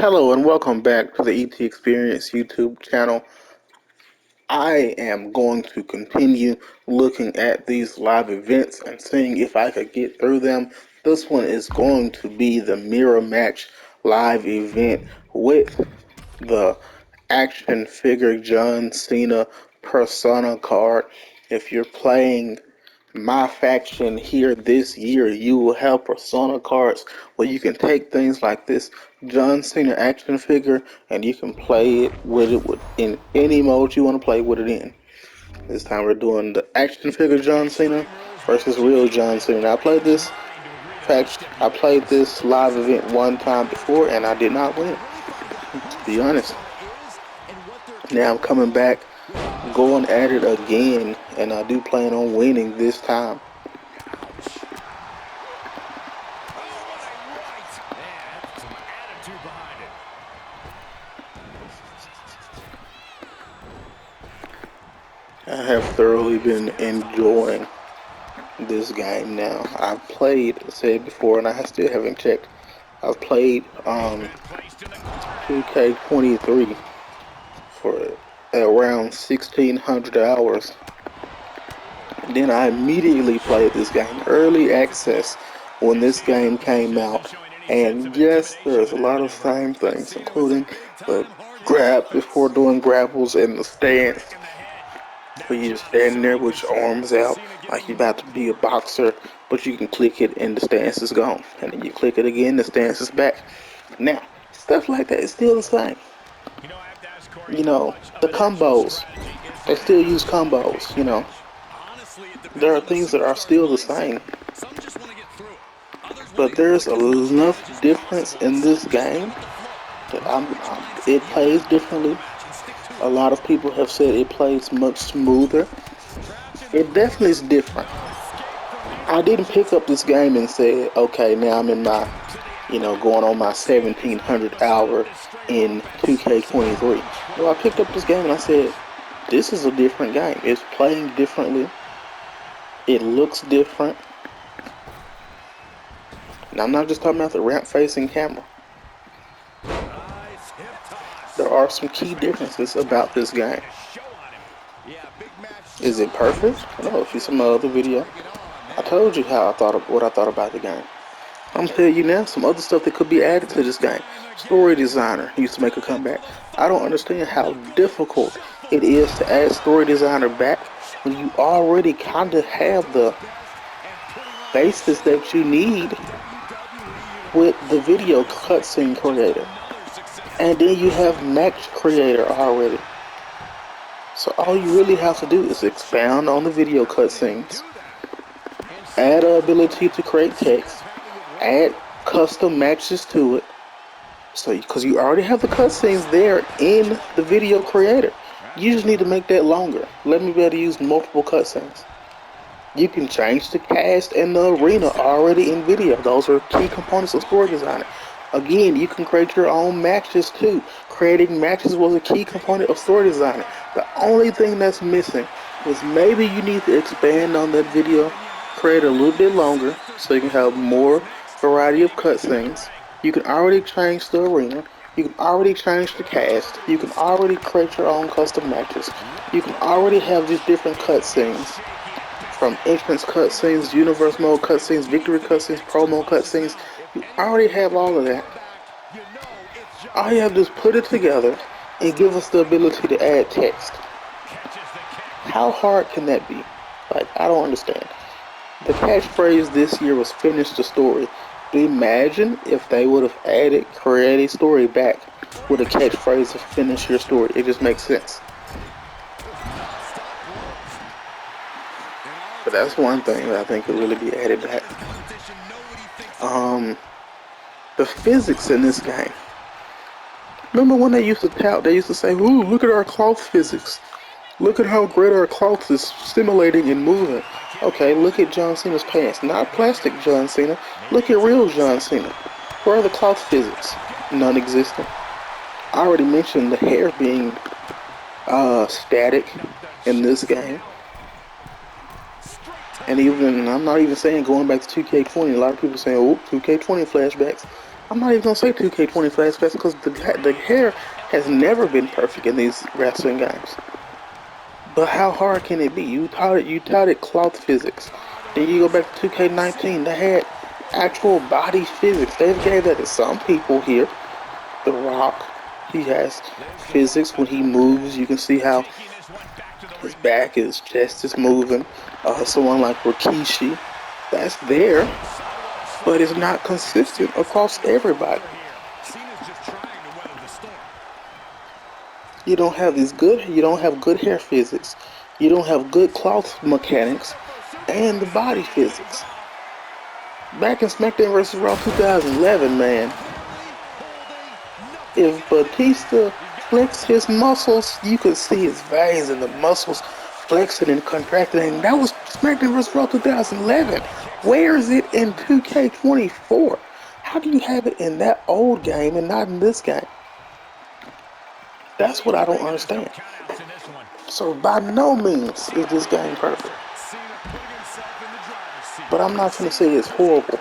Hello and welcome back to the ET Experience YouTube channel. I am going to continue looking at these live events and seeing if I could get through them. This one is going to be the Mirror Match live event with the action figure John Cena Persona card. If you're playing my faction here this year, you will have Persona cards where you can take things like this John Cena action figure and you can play it in any mode you want to play with it in. This time we're doing the action figure John Cena versus real John Cena. Now, I played this live event one time before and I did not win, to be honest. Now I'm coming back, going at it again, and I do plan on winning this time. I have thoroughly been enjoying this game now. I've played, said before, and I still haven't checked. I've played 2K23 for around 1,600 hours. And then I immediately played this game early access when this game came out. And yes, there's a lot of same things, including the grab before doing grapples and the stance, where you're standing there with your arms out like you're about to be a boxer, but you can click it and the stance is gone. And then you click it again, the stance is back. Now, stuff like that is still the same. You know, the combos, they still use combos, you know. There are things that are still the same. But there's enough difference in this game that it plays differently. A lot of people have said it plays much smoother. It definitely is different. I didn't pick up this game and say, okay, now I'm in my, going on my 1,700 hour in 2K23. Well, I picked up this game and I said, this is a different game. It's playing differently. It looks different. And I'm not just talking about the ramp-facing camera. There are some key differences about this game. Is it perfect? No, if you see my other video, I told you what I thought about the game. I'm telling you now some other stuff that could be added to this game. Story designer used to make a comeback. I don't understand how difficult it is to add story designer back when you already kind of have the basis that you need with the video cutscene creator. And then you have match creator already. So all you really have to do is expound on the video cutscenes, add an ability to create text, add custom matches to it. So, because you already have the cutscenes there in the video creator, you just need to make that longer. Let me be able to use multiple cutscenes. You can change the cast and the arena already in video. Those are key components of story design. Again, you can create your own matches too. Creating matches was a key component of story design. The only thing that's missing is maybe you need to expand on that video, create a little bit longer so you can have more variety of cutscenes. You can already change the arena. You can already change the cast. You can already create your own custom matches. You can already have these different cutscenes. From entrance cutscenes, universe mode cutscenes, victory cutscenes, pro mode cutscenes. You already have all of that. All you have to do is put it together and give us the ability to add text. How hard can that be? Like, I don't understand. The catchphrase this year was finish the story. Imagine if they would have added create a story back with a catchphrase of finish your story. It just makes sense. But that's one thing that I think could really be added back. The physics in this game. Remember when they used to tout, they used to say, ooh, look at our cloth physics. Look at how great our cloth is stimulating and moving. Okay, look at John Cena's pants. Not plastic John Cena. Look at real John Cena. Where are the cloth physics? Non-existent. I already mentioned the hair being static in this game. And even, I'm not even saying going back to 2K20, a lot of people saying, oh, 2K20 flashbacks. I'm not even gonna say 2K24 aspects because the hair has never been perfect in these wrestling games. But how hard can it be? You touted cloth physics. Then you go back to 2K19. They had actual body physics. They've gave that to some people here. The Rock, he has physics when he moves. You can see how his back, his chest is moving. Someone like Rikishi, that's there, but it's not consistent across everybody. You don't have good hair physics. You don't have good cloth mechanics and the body physics. Back in SmackDown vs. Raw 2011, man, if Batista flexed his muscles, you could see his veins and the muscles flexing and contracting. And that was SmackDown vs. Raw 2011. Where is it in 2K24? How do you have it in that old game and not in this game? That's what I don't understand. So by no means is this game perfect. But I'm not going to say it's horrible.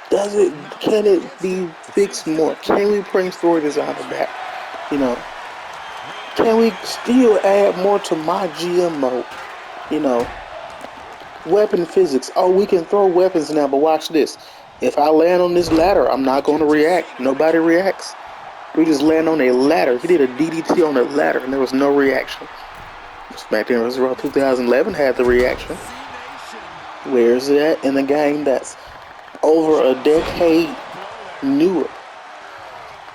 Can it be fixed more? Can we bring story designer back? You know, can we still add more to my GM mode? You know, weapon physics. Oh, we can throw weapons now, but watch this. If I land on this ladder, I'm not going to react. Nobody reacts. We just land on a ladder. He did a DDT on a ladder, and there was no reaction. SmackDown vs. Raw 2011 had the reaction. Where is it at in a game that's over a decade newer?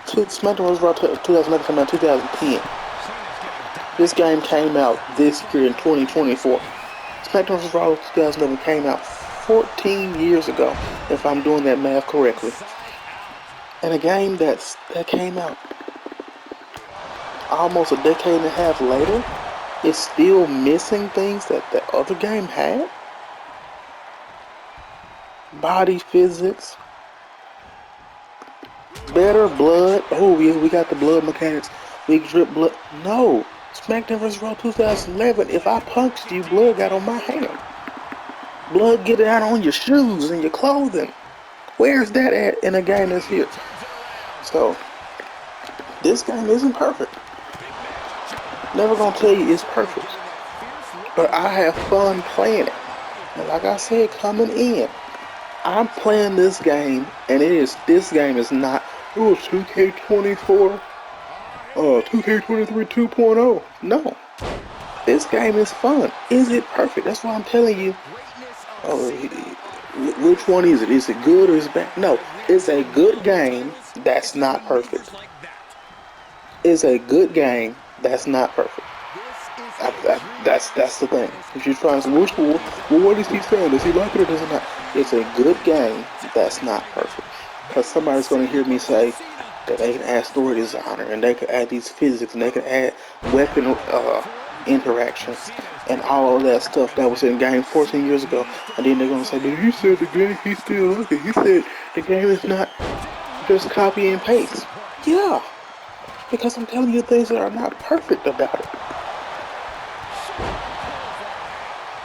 SmackDown vs. Raw 2011 came out in 2010. This game came out this year in 2024. SmackDown vs. Raw 2011 came out 14 years ago, if I'm doing that math correctly. And a game that came out almost a decade and a half later is still missing things that the other game had. Body physics, better blood. Oh, yeah, we got the blood mechanics. We drip blood. No, SmackDown vs. Raw 2011. If I punched you, blood got on my hand. Blood get out on your shoes and your clothing. Where's that at in a game that's here? So, this game isn't perfect. Never gonna tell you it's perfect. But I have fun playing it. And like I said, coming in, I'm playing this game, and this game is not, 2K24, 2K23 2.0. No. This game is fun. Is it perfect? That's why I'm telling you. Which one is it? Is it good or is it bad? No, it's a good game that's not perfect. It's a good game that's not perfect. That's the thing. If you're trying to say, what is he saying? Does he like it or does he not? It's a good game that's not perfect. Because somebody's going to hear me say that they can add story designer and they can add these physics and they can add weapon interactions and all of that stuff that was in game 14 years ago. And then they're going to say, but he said the game, he still like it. He said the game is not just copy and paste. Yeah, because I'm telling you things that are not perfect about it.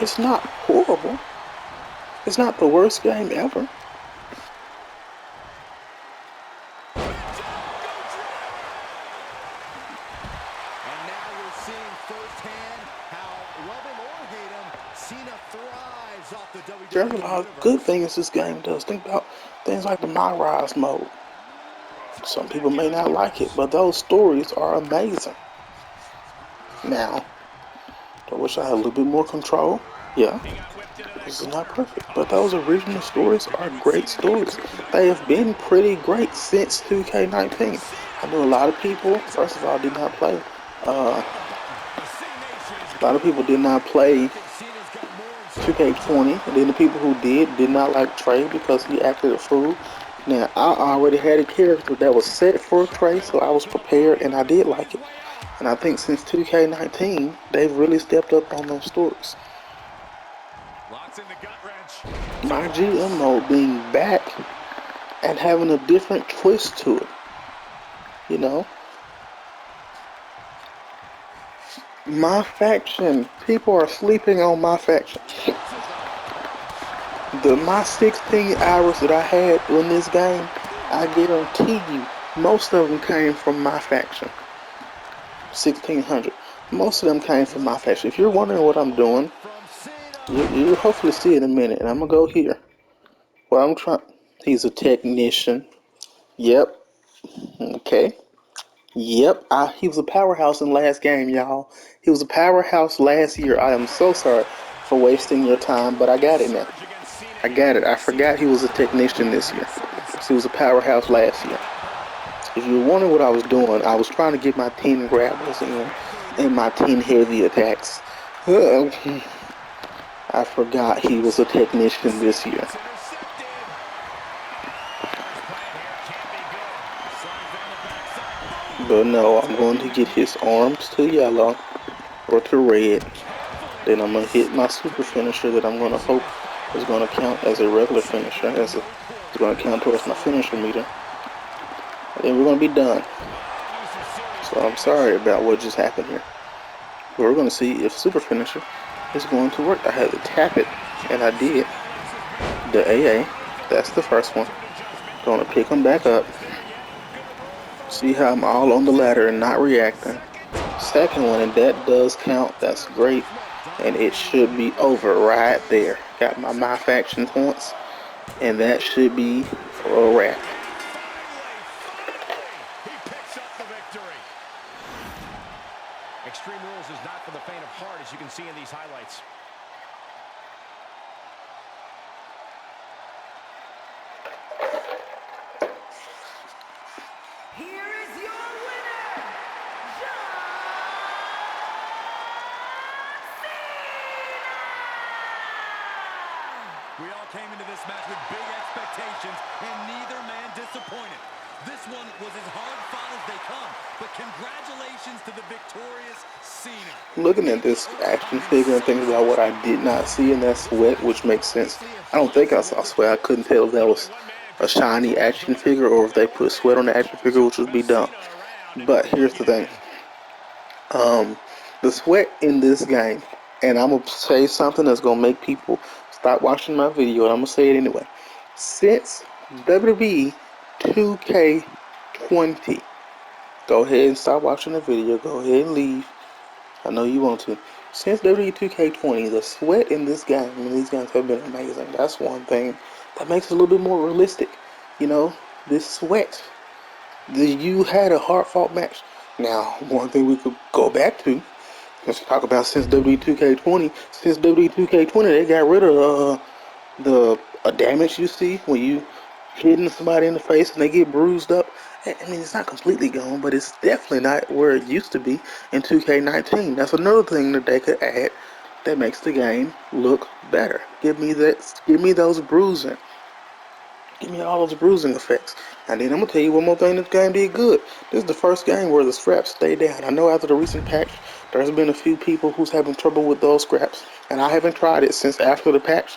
It's not horrible. It's not the worst game ever. There's a lot of good things this game does. Think about things like the My Rise mode. Some people may not like it, but those stories are amazing. Now, I wish I had a little bit more control. Yeah, this is not perfect, but those original stories are great stories. They have been pretty great since 2K19. I know a lot of people, first of all, did not play. A lot of people did not play 2K20, and then the people who did not like Trey because he acted a fool. Now, I already had a character that was set for Trey, so I was prepared, and I did like it. And I think since 2K19, they've really stepped up on those stories. My GM mode being back and having a different twist to it. You know? My faction, people are sleeping on my faction. My 16 hours that I had in this game I guarantee you, most of them came from my faction. 1600. Most of them came from my faction. If you're wondering what I'm doing, you'll hopefully see in a minute. And I'm going to go here. Well, I'm trying. He's a technician. Yep. Okay. Yep. He was a powerhouse in last game, y'all. He was a powerhouse last year. I am so sorry for wasting your time, but I got it now. I got it. I forgot he was a technician this year. He was a powerhouse last year. If you were wondering what I was doing, I was trying to get my 10 grabbles in and my 10 heavy attacks. I forgot he was a technician this year. But no, I'm going to get his arms to yellow or to red. Then I'm going to hit my super finisher that I'm going to hope is going to count as a regular finisher. It's going to count towards my finisher meter. And then we're going to be done. So I'm sorry about what just happened here. But we're going to see if super finisher is going to work. I had to tap it, and I did. The AA, that's the first one. Going to pick them back up. See how I'm all on the ladder and not reacting. Second one, and that does count. That's great. And it should be over right there. Got my faction points. And that should be a wrap. Extreme Rules is not for the faint of heart, as you can see in these highlights. Here is your winner, John Cena! We all came into this match with big expectations, and neither man disappointed. This one was as hard-fought as they come, but congratulations to the victorious Cena. Looking at this action figure and thinking about what I did not see in that sweat, which makes sense. I don't think I saw sweat. I couldn't tell if that was a shiny action figure or if they put sweat on the action figure, which would be dumb. But here's the thing. The sweat in this game, and I'm going to say something that's going to make people stop watching my video, and I'm going to say it anyway. Since WWE 2K20, go ahead and stop watching the video. Go ahead and leave. I know you want to. Since WWE 2K20, the sweat in this game, and these games have been amazing. That's one thing that makes it a little bit more realistic. You know, this sweat. You had a hard-fought match. Now, one thing we could go back to, let's talk about since WWE 2K20. Since WWE 2K20, they got rid of the damage you see when you hitting somebody in the face and they get bruised up. I mean, it's not completely gone, but it's definitely not where it used to be in 2K19. That's another thing that they could add that makes the game look better. Give me that. Give me those bruising. Give me all those bruising effects. And then I'm going to tell you one more thing this game did good. This is the first game where the scraps stay down. I know after the recent patch, there's been a few people who's having trouble with those scraps. And I haven't tried it since after the patch.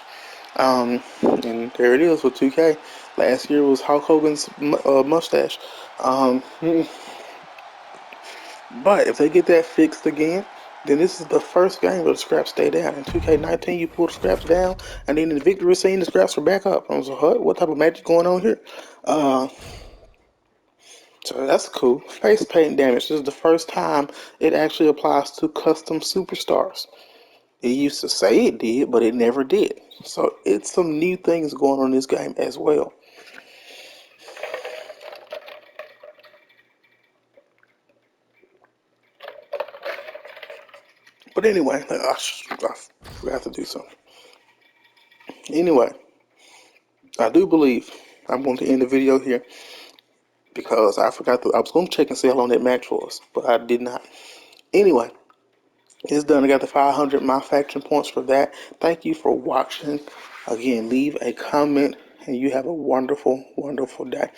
And there it is with 2K. Last year was Hulk Hogan's mustache. But if they get that fixed again, then this is the first game where the scraps stay down. In 2K19, you pull the scraps down, and then in the victory scene, the scraps are back up. I was like, what type of magic going on here? So that's cool. Face paint damage. This is the first time it actually applies to custom superstars. It used to say it did, but it never did. So it's some new things going on in this game as well. But anyway, I forgot to do something. Anyway, I do believe I'm going to end the video here because I forgot I was going to check and see how long that match was, but I did not. Anyway, it's done. I got the 500 my faction points for that. Thank you for watching. Again, leave a comment, and you have a wonderful, wonderful day.